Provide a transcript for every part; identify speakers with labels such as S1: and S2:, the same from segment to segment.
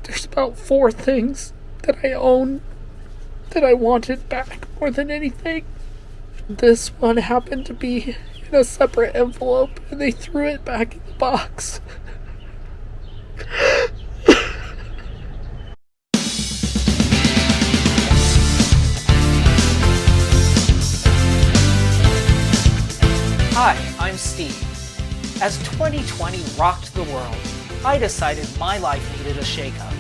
S1: there's about 4 things that I own that I wanted back more than anything. This one happened to be in a separate envelope, and they threw it back in the box.
S2: Hi, I'm Steve. As 2020 rocked the world, I decided my life needed a shakeup,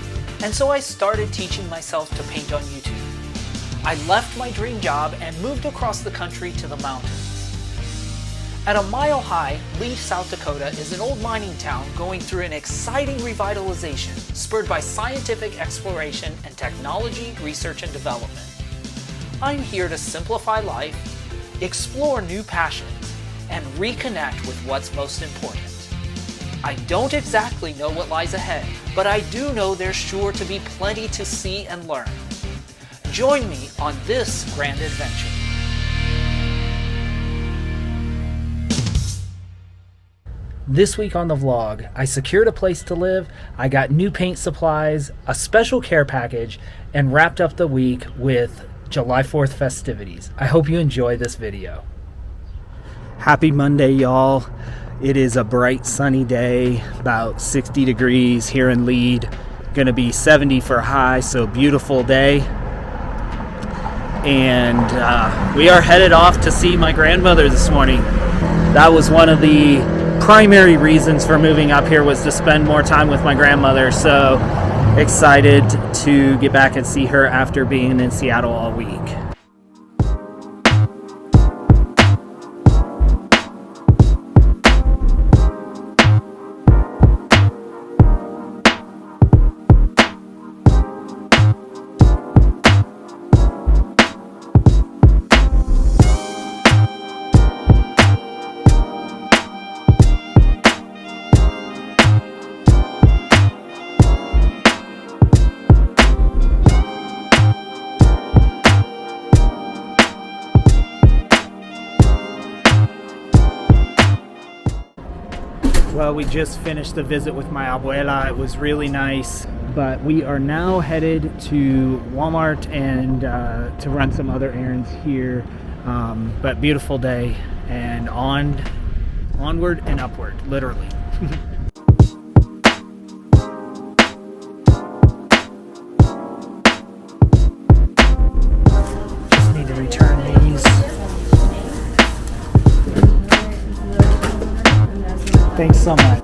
S2: and so I started teaching myself to paint on YouTube. I left my dream job and moved across the country to the mountains. At a mile high, Lee, South Dakota is an old mining town going through an exciting revitalization spurred by scientific exploration and technology, research, and development. I'm here to simplify life, explore new passions, and reconnect with what's most important. I don't exactly know what lies ahead, but I do know there's sure to be plenty to see and learn. Join me on this grand adventure.
S1: This week on the vlog, I secured a place to live, I got new paint supplies, a special care package, and wrapped up the week with July 4th festivities. I hope you enjoy this video. Happy Monday, y'all. It is a bright sunny day, about 60 degrees here in Lead. Gonna be 70 for high, so beautiful day. And we are headed off to see my grandmother this morning. That was one of the primary reasons for moving up here, was to spend more time with my grandmother. So excited to get back and see her after being in Seattle all week. Well, we just finished the visit with my abuela. It was really nice, but we are now headed to Walmart and to run some other errands here. But beautiful day, and onward and upward, literally. Just need to return these. Thanks so much.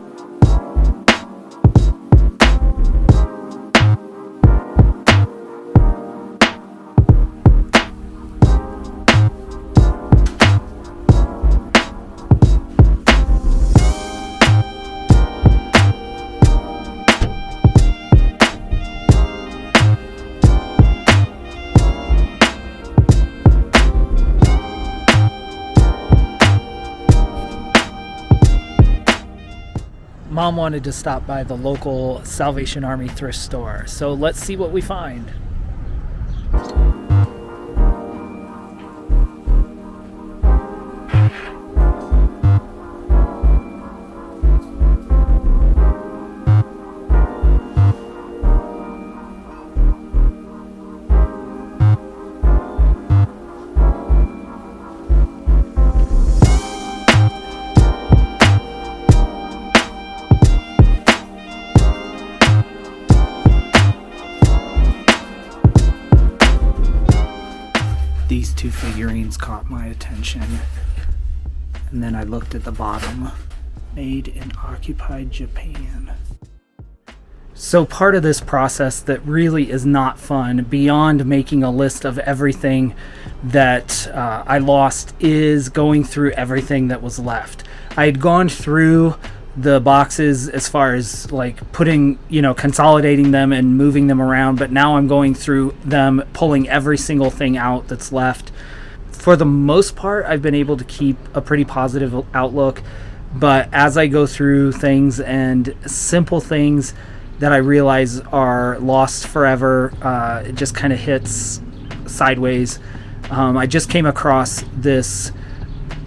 S1: Mom wanted to stop by the local Salvation Army thrift store, so let's see what we find. These 2 figurines caught my attention, and then I looked at the bottom, made in occupied Japan. So part of this process that really is not fun, beyond making a list of everything that I lost, is going through everything that was left. I had gone through the boxes as far as like putting, consolidating them and moving them around, but now I'm going through them, pulling every single thing out that's left. For the most part, I've been able to keep a pretty positive outlook, but as I go through things and simple things that I realize are lost forever, it just kind of hits sideways. I just came across this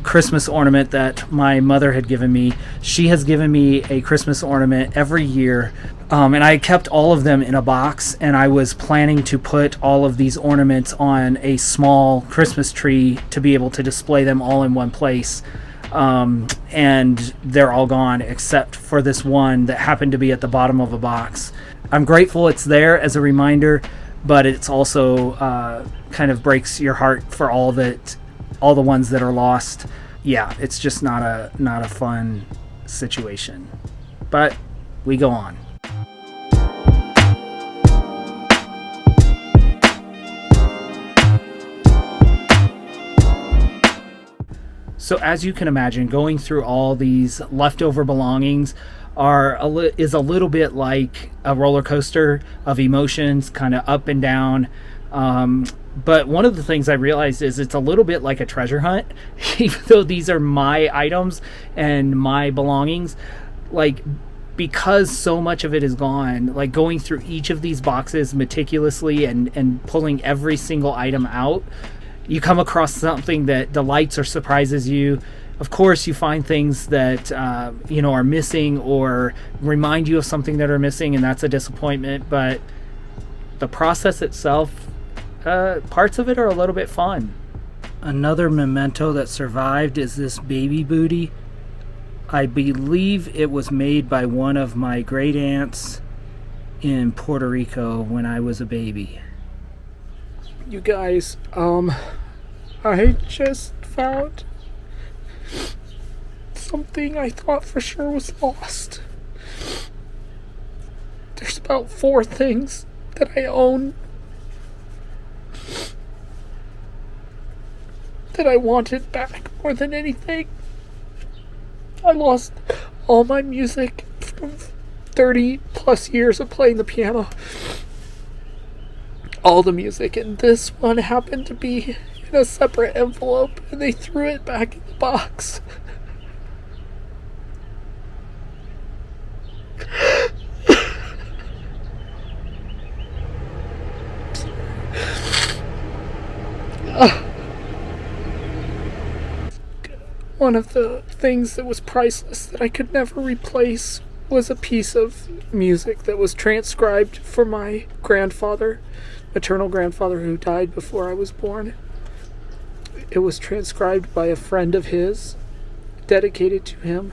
S1: Christmas ornament that my mother had given me. She has given me a Christmas ornament every year And I kept all of them in a box, and I was planning to put all of these ornaments on a small Christmas tree to be able to display them all in one place. And they're all gone except for this one that happened to be at the bottom of a box. I'm grateful it's there as a reminder, but it's also kind of breaks your heart for all the ones that are lost. Yeah, it's just not a fun situation. But we go on. So as you can imagine, going through all these leftover belongings is a little bit like a roller coaster of emotions, kind of up and down. But one of the things I realized is it's a little bit like a treasure hunt, even though these are my items and my belongings. Like, because so much of it is gone, like going through each of these boxes meticulously and pulling every single item out, you come across something that delights or surprises you. Of course, you find things that are missing or remind you of something that are missing, and that's a disappointment. But the process itself, parts of it are a little bit fun. Another memento that survived is this baby booty. I believe it was made by one of my great aunts in Puerto Rico when I was a baby. You guys, I just found something I thought for sure was lost. There's about 4 things that I own that I wanted back more than anything. I lost all my music from 30 plus years of playing the piano. All the music, and this one happened to be in a separate envelope, and they threw it back in the box. One of the things that was priceless that I could never replace was a piece of music that was transcribed for my grandfather, maternal grandfather, who died before I was born. It was transcribed by a friend of his, dedicated to him.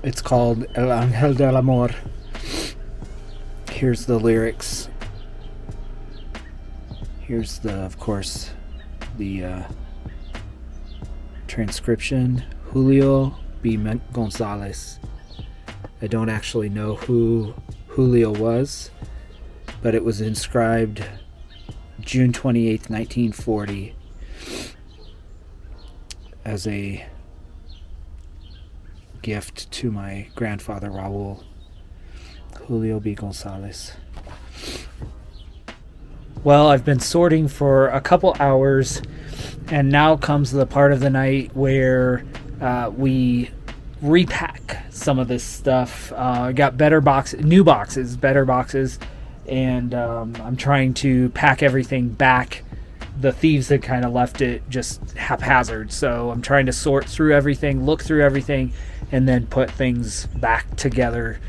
S1: It's called El Ángel del Amor. Here's the lyrics. Here's of course, the transcription. Julio B. Gonzalez. I don't actually know who Julio was, but it was inscribed June 28th, 1940, as a gift to my grandfather, Raul. Julio B. Gonzalez. Well, I've been sorting for a couple hours, and now comes the part of the night where we repack some of this stuff. Got better new boxes, better boxes, and I'm trying to pack everything back. The thieves had kind of left it just haphazard, so I'm trying to sort through everything, look through everything, and then put things back together.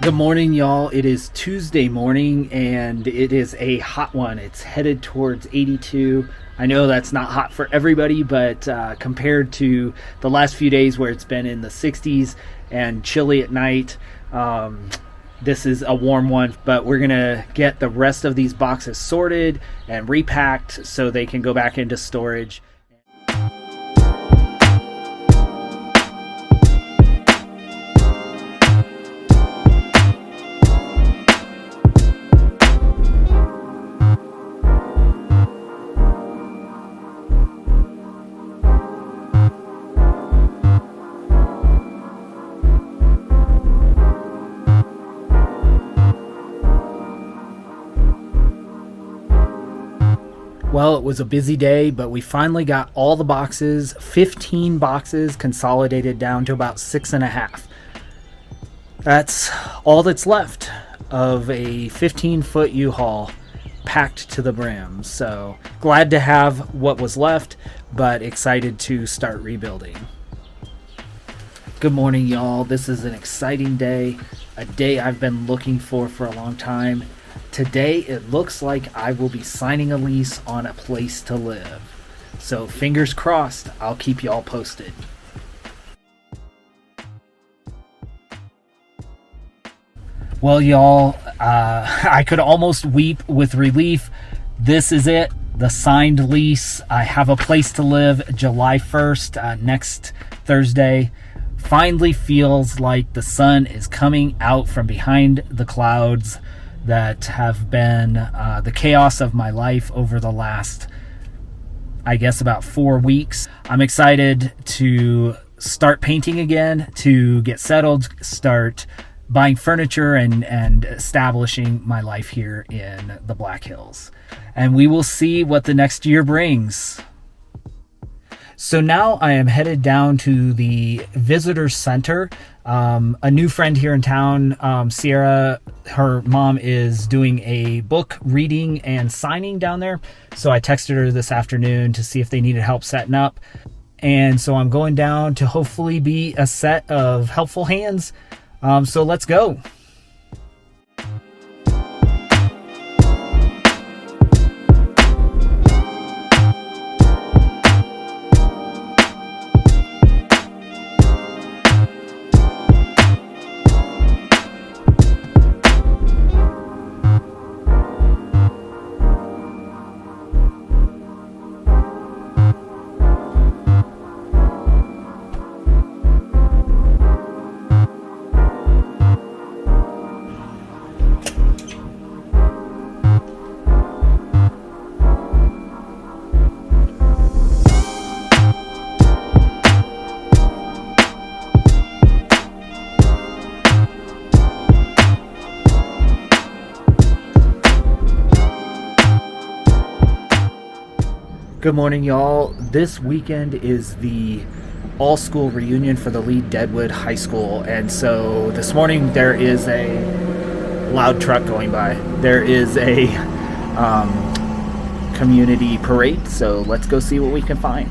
S1: Good morning, y'all. It is Tuesday morning, and it is a hot one. It's headed towards 82. I know that's not hot for everybody, but compared to the last few days where it's been in the 60s and chilly at night, this is a warm one. But we're going to get the rest of these boxes sorted and repacked so they can go back into storage. Well, it was a busy day, but we finally got all the boxes, 15 boxes, consolidated down to about 6.5. That's all that's left of a 15-foot U-Haul packed to the brim. So glad to have what was left, but excited to start rebuilding. Good morning, y'all. This is an exciting day, a day I've been looking for a long time. Today, it looks like I will be signing a lease on a place to live. So fingers crossed, I'll keep y'all posted. Well, y'all, I could almost weep with relief. This is it, the signed lease. I have a place to live July 1st, next Thursday. Finally feels like the sun is coming out from behind the clouds that have been the chaos of my life over the last, I guess, about 4 weeks. I'm excited to start painting again, to get settled, start buying furniture and establishing my life here in the Black Hills. And we will see what the next year brings. So now I am headed down to the visitor center. A new friend here in town, Sierra, her mom is doing a book reading and signing down there. So I texted her this afternoon to see if they needed help setting up. And so I'm going down to hopefully be a set of helpful hands. So let's go. Good morning, y'all. This weekend is the all-school reunion for the Lee Deadwood High School, and so this morning there is a loud truck going by. There is a community parade, so let's go see what we can find.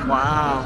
S1: Wow.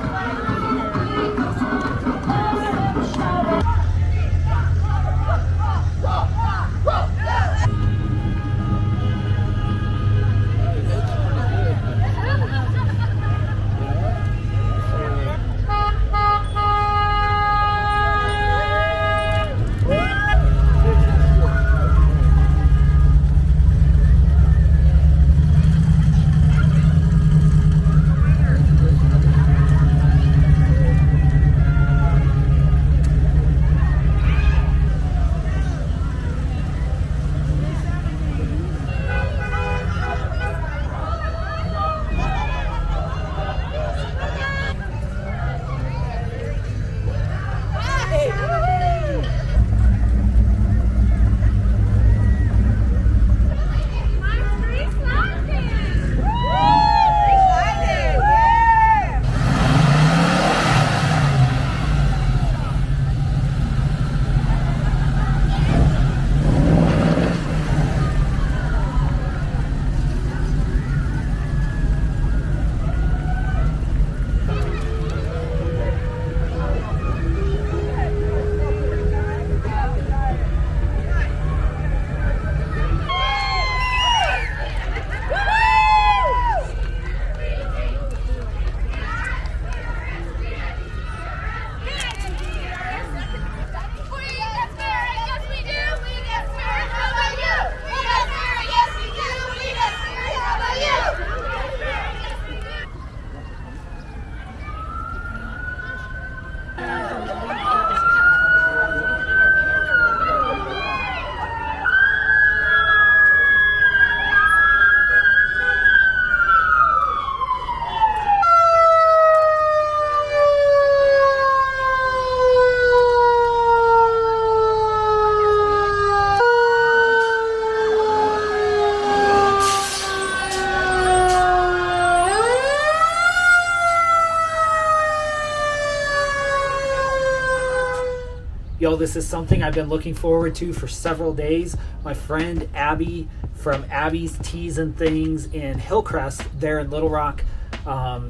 S1: This is something I've been looking forward to for several days. My friend Abby from Abby's Teas and Things in Hillcrest there in Little Rock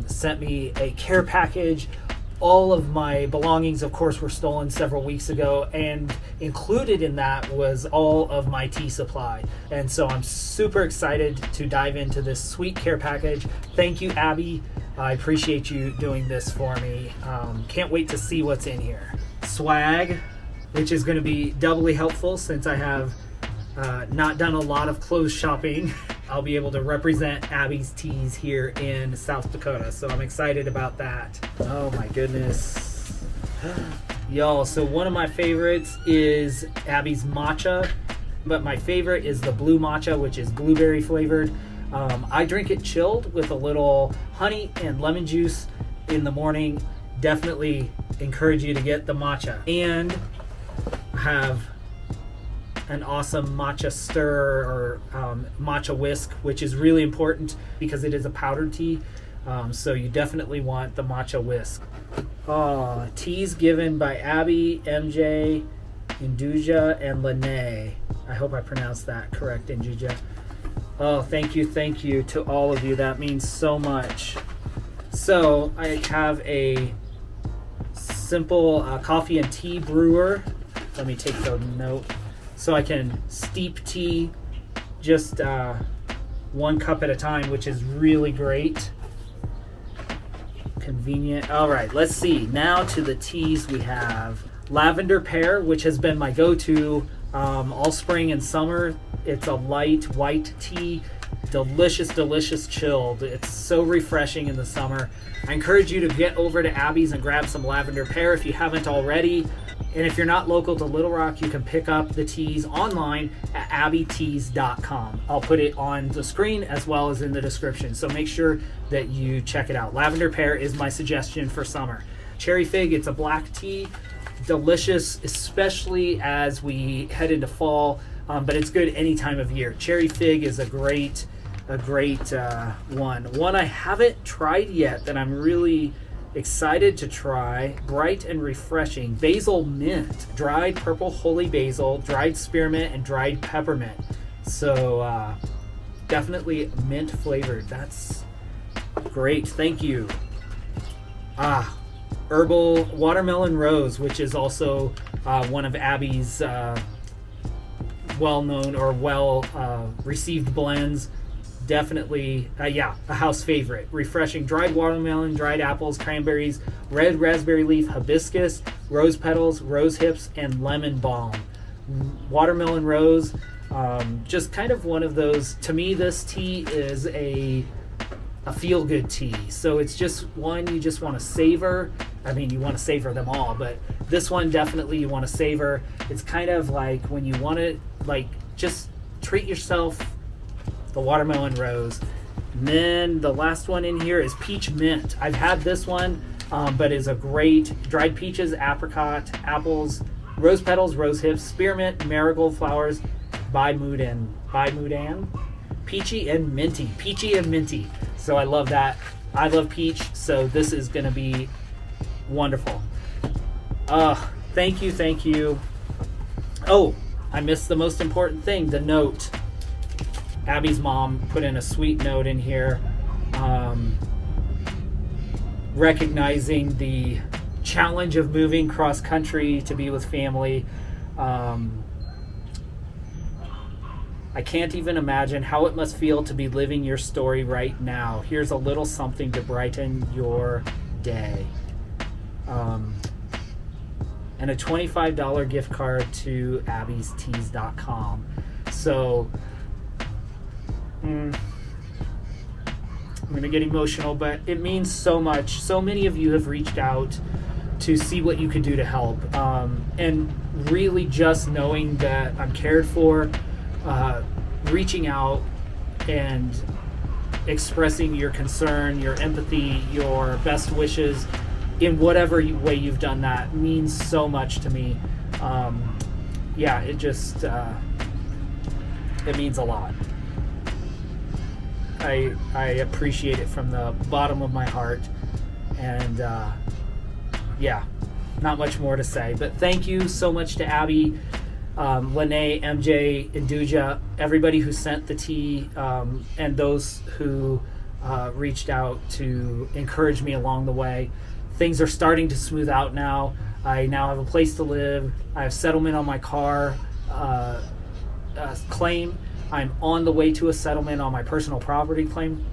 S1: sent me a care package. All of my belongings, of course, were stolen several weeks ago, and included in that was all of my tea supply. And so I'm super excited to dive into this sweet care package. Thank you, Abby. I appreciate you doing this for me. Can't wait to see what's in here. Swag, which is going to be doubly helpful since I have not done a lot of clothes shopping. I'll be able to represent Abby's Teas here in South Dakota, so I'm excited about that. Oh my goodness. Y'all, so one of my favorites is Abby's matcha, but my favorite is the blue matcha, which is blueberry flavored. I drink it chilled with a little honey and lemon juice in the morning. Definitely encourage you to get the matcha. And have an awesome matcha stir or matcha whisk, which is really important because it is a powdered tea. So you definitely want the matcha whisk. Teas given by Abby, MJ, Induja, and Lene. I hope I pronounced that correct, Induja. Oh, thank you to all of you. That means so much. So I have a simple coffee and tea brewer. Let me take the note. So I can steep tea just 1 cup at a time, which is really great. Convenient. All right, let's see. Now to the teas. We have lavender pear, which has been my go-to all spring and summer. It's a light white tea. Delicious chilled. It's so refreshing in the summer. I encourage you to get over to Abby's and grab some lavender pear if you haven't already. And if you're not local to Little Rock, you can pick up the teas online at abbyteas.com. I'll put it on the screen as well as in the description, so make sure that you check it out. Lavender pear is my suggestion for summer. Cherry fig, it's a black tea. Delicious, especially as we head into fall, but it's good any time of year. Cherry fig is a great one. One I haven't tried yet that I'm really excited to try, bright and refreshing, basil mint, dried purple holy basil, dried spearmint, and dried peppermint. So definitely mint flavored. That's great. Thank you. Herbal watermelon rose, which is also one of Abby's well-known or well-received blends. Definitely, a house favorite. Refreshing dried watermelon, dried apples, cranberries, red raspberry leaf, hibiscus, rose petals, rose hips, and lemon balm. Watermelon rose, just kind of one of those. To me, this tea is a feel-good tea. So it's just one you just want to savor. I mean, you want to savor them all, but this one definitely you want to savor. It's kind of like when you want to, like, just treat yourself. The watermelon rose. And then the last one in here is peach mint. I've had this one, but it's a great dried peaches, apricot, apples, rose petals, rose hips, spearmint, marigold flowers, Baimudan, peachy and minty. So I love that. I love peach, so this is gonna be wonderful. Thank you. Oh, I missed the most important thing, the note. Abby's mom put in a sweet note in here, recognizing the challenge of moving cross country to be with family. I can't even imagine how it must feel to be living your story right now. Here's a little something to brighten your day. And a $25 gift card to abbysteas.com. So I'm going to get emotional, but it means so much. So many of you have reached out to see what you could do to help. And really just knowing that I'm cared for, reaching out and expressing your concern, your empathy, your best wishes in whatever way you've done that means so much to me. It just, it means a lot. I appreciate it from the bottom of my heart, and not much more to say. But thank you so much to Abby, Lene, MJ, and Duja, everybody who sent the tea, and those who reached out to encourage me along the way. Things are starting to smooth out now. I now have a place to live. I have settlement on my car claim. I'm on the way to a settlement on my personal property claim.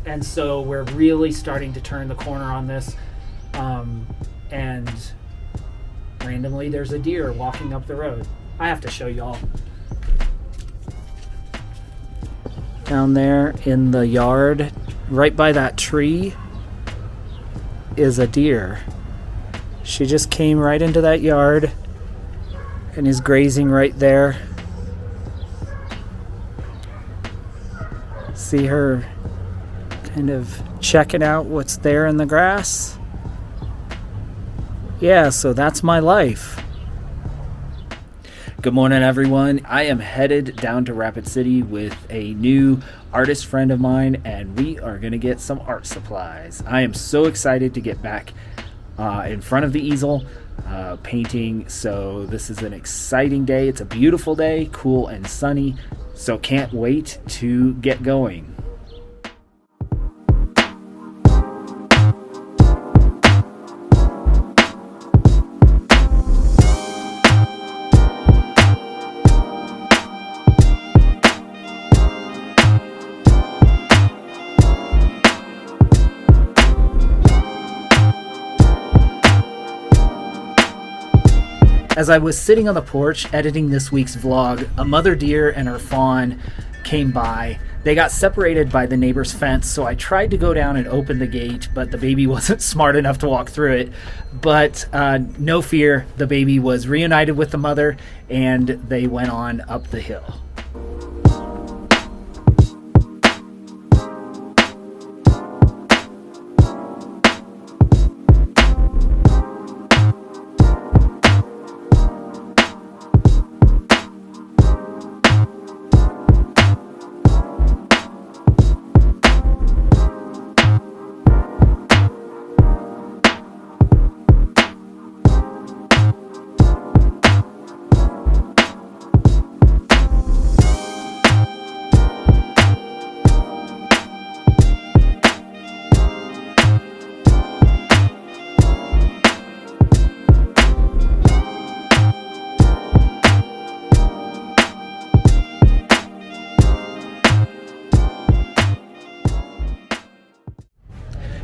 S1: And so we're really starting to turn the corner on this. And randomly there's a deer walking up the road. I have to show y'all. Down there in the yard, right by that tree, is a deer. She just came right into that yard and is grazing right there. See her kind of checking out what's there in the grass. Yeah, so that's my life. Good morning, everyone. I am headed down to Rapid City with a new artist friend of mine, and we are going to get some art supplies. I am so excited to get back in front of the easel painting. So this is an exciting day. It's a beautiful day, cool and sunny. So can't wait to get going. As I was sitting on the porch editing this week's vlog, a mother deer and her fawn came by. They got separated by the neighbor's fence, so I tried to go down and open the gate, but the baby wasn't smart enough to walk through it. But no fear, the baby was reunited with the mother, and they went on up the hill.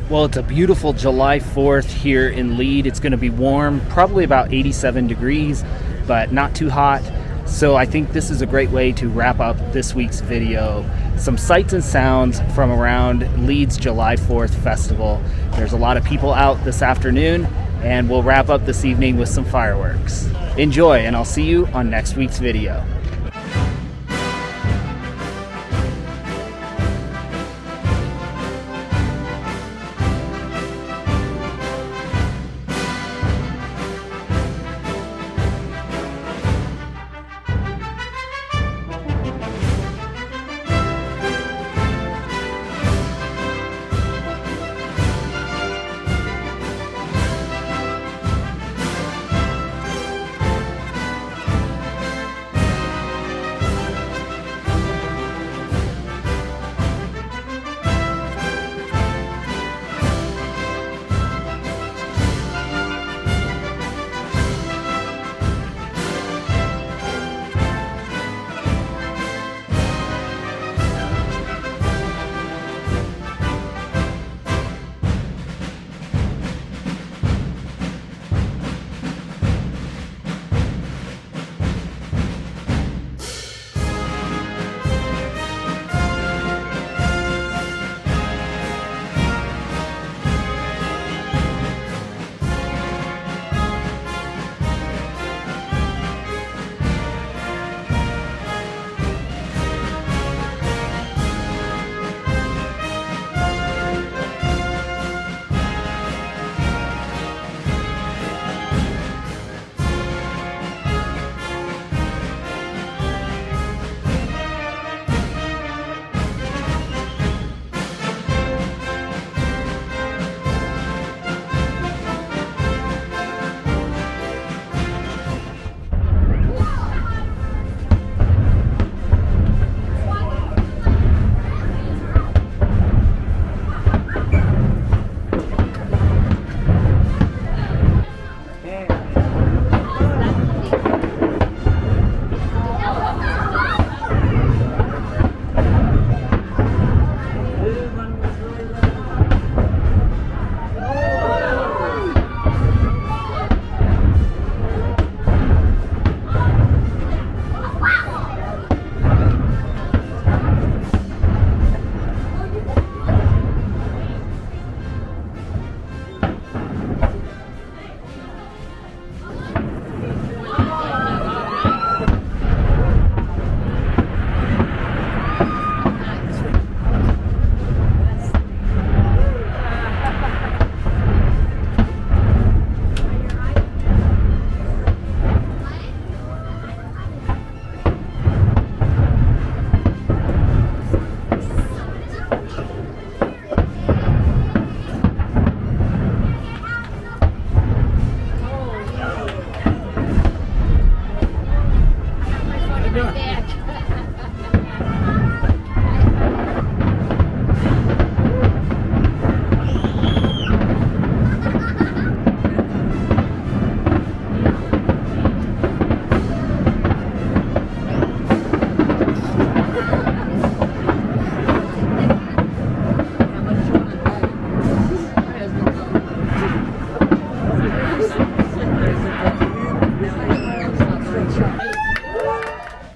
S1: Well, it's a beautiful July 4th here in Lead. It's going to be warm, probably about 87 degrees, but not too hot. So I think this is a great way to wrap up this week's video. Some sights and sounds from around Lead's July 4th festival. There's a lot of people out this afternoon, and we'll wrap up this evening with some fireworks. Enjoy, and I'll see you on next week's video.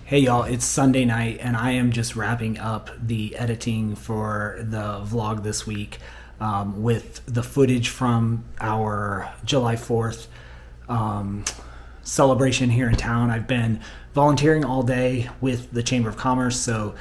S1: Hey y'all, it's Sunday night and I am just wrapping up the editing for the vlog this week with the footage from our July 4th celebration here in town. I've been volunteering all day with the Chamber of Commerce, so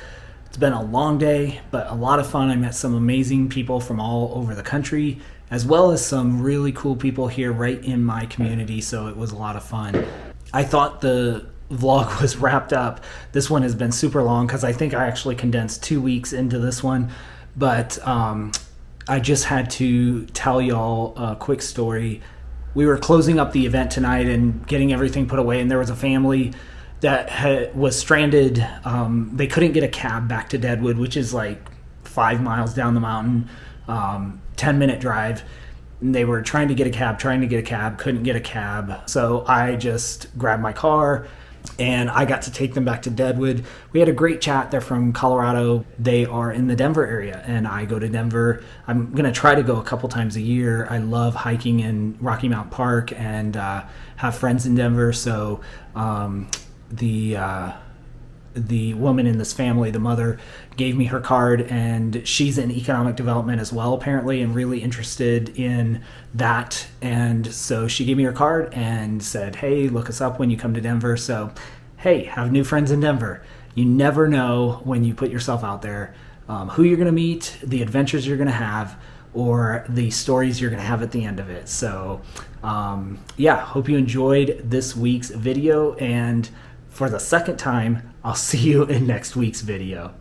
S1: it's been a long day, but a lot of fun. I met some amazing people from all over the country, as well as some really cool people here right in my community, so it was a lot of fun. I thought the vlog was wrapped up. This one has been super long because I think I actually condensed 2 weeks into this one, but I just had to tell y'all a quick story. We were closing up the event tonight and getting everything put away, and there was a family that was stranded. They couldn't get a cab back to Deadwood, which is like 5 miles down the mountain, 10-minute drive. And they were trying to get a cab, couldn't get a cab. So I just grabbed my car and I got to take them back to Deadwood. We had a great chat. They're from Colorado. They are in the Denver area, and I go to Denver. I'm going to try to go a couple times a year. I love hiking in Rocky Mountain Park and have friends in Denver. So the woman in this family, the mother, gave me her card, and she's in economic development as well, apparently, and really interested in that. And so she gave me her card and said, hey, look us up when you come to Denver. So, hey, have new friends in Denver. You never know when you put yourself out there, who you're going to meet, the adventures you're going to have, or the stories you're going to have at the end of it. So, yeah, hope you enjoyed this week's video, and for the second time, I'll see you in next week's video.